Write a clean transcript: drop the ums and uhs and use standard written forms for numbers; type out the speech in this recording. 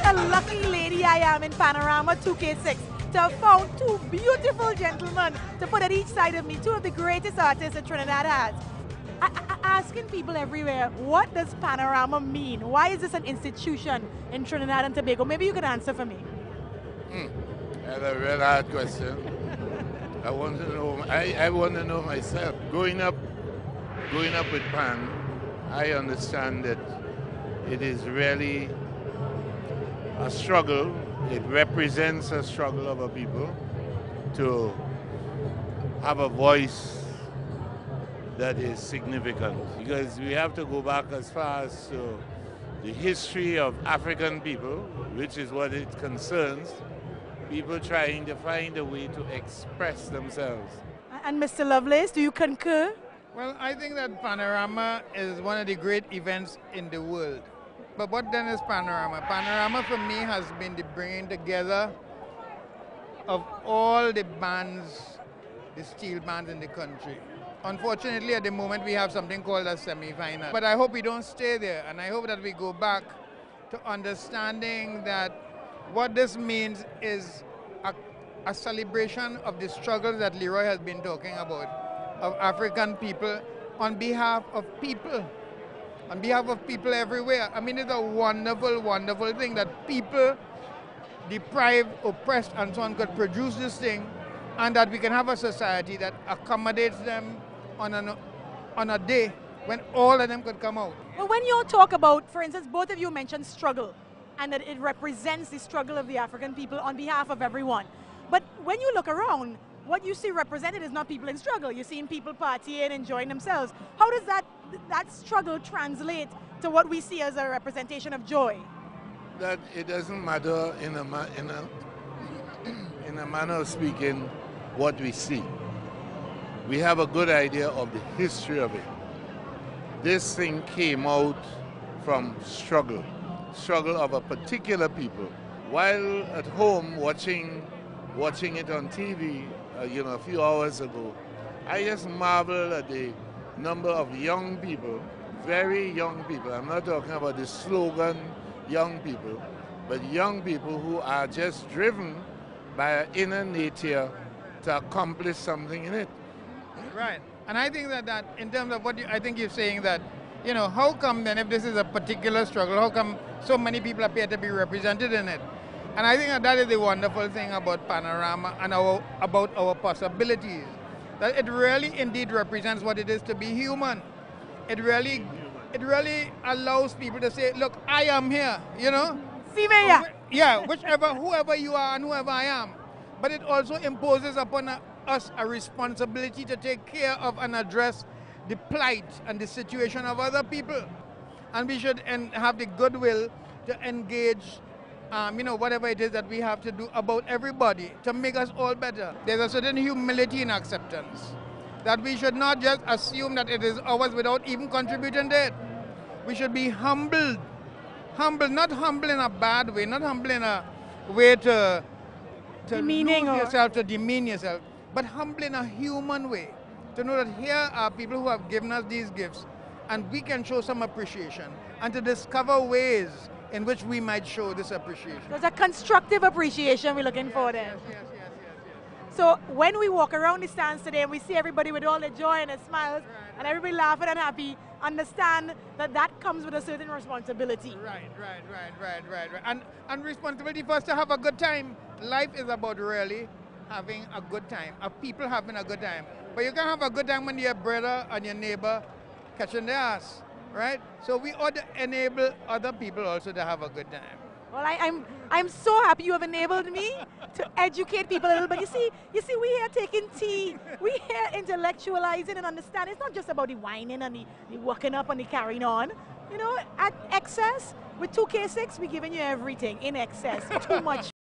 a lucky lady I am in Panorama 2K6 to have found two beautiful gentlemen to put at each side of me, two of the greatest artists that Trinidad has. Asking people everywhere, what does Panorama mean? Why is this an institution in Trinidad and Tobago? Maybe you could answer for me. That's a real hard question. I want to know. I want to know myself. Growing up with Pan, I understand that it is really a struggle. It represents a struggle of a people to have a voice that is significant. Because we have to go back as far as to the history of African people, which is what it concerns. People trying to find a way to express themselves. And Mr. Lovelace, do you concur? Well, I think that Panorama is one of the great events in the world. But what then is Panorama? Panorama for me has been the bringing together of all the bands, the steel bands in the country. Unfortunately, at the moment, we have something called a semi-final. But I hope we don't stay there, and I hope that we go back to understanding that what this means is a celebration of the struggles that Leroy has been talking about, of African people on behalf of people everywhere. I mean, it's a wonderful, wonderful thing that people, deprived, oppressed, and so on, could produce this thing, and that we can have a society that accommodates them on a day when all of them could come out. Well, when you talk about, for instance, both of you mentioned struggle, and that it represents the struggle of the African people on behalf of everyone. But when you look around, what you see represented is not people in struggle. You're seeing people partying, enjoying themselves. How does that struggle translate to what we see as a representation of joy? That it doesn't matter in a manner of speaking what we see. We have a good idea of the history of it. This thing came out from struggle of a particular people. While at home watching it on TV, a few hours ago, I just marvel at the number of young people, very young people. I'm not talking about the slogan young people, but young people who are just driven by an inner nature to accomplish something in it. Right. And I think that in terms of what I think you're saying that, how come then if this is a particular struggle, how come so many people appear to be represented in it? And I think that is the wonderful thing about Panorama and about our possibilities, that it really indeed represents what it is to be human. It really allows people to say, look, I am here, See me here. Yeah, whoever you are and whoever I am. But it also imposes upon us a responsibility to take care of and address the plight and the situation of other people. And we should have the goodwill to engage whatever it is that we have to do about everybody to make us all better. There's a certain humility in acceptance, that we should not just assume that it is ours without even contributing to it. We should be humbled. Not humble in a bad way, not humble in a way to lose yourself, to demean yourself, but humble in a human way. To know that here are people who have given us these gifts, and we can show some appreciation, and to discover ways in which we might show this appreciation. There's a constructive appreciation we're looking for there. Yes. So when we walk around the stands today and we see everybody with all their joy and their smiles, and everybody laughing and happy, understand that comes with a certain responsibility. Right. And responsibility for us to have a good time. Life is about really having a good time, of people having a good time. But you can have a good time when your brother and your neighbor catching their ass. Right? So we ought to enable other people also to have a good time. Well, I'm so happy you have enabled me to educate people a little bit. You see, we here taking tea, we here intellectualizing and understanding. It's not just about the whining and the working up and the carrying on. At excess, with 2K6, we're giving you everything in excess, too much.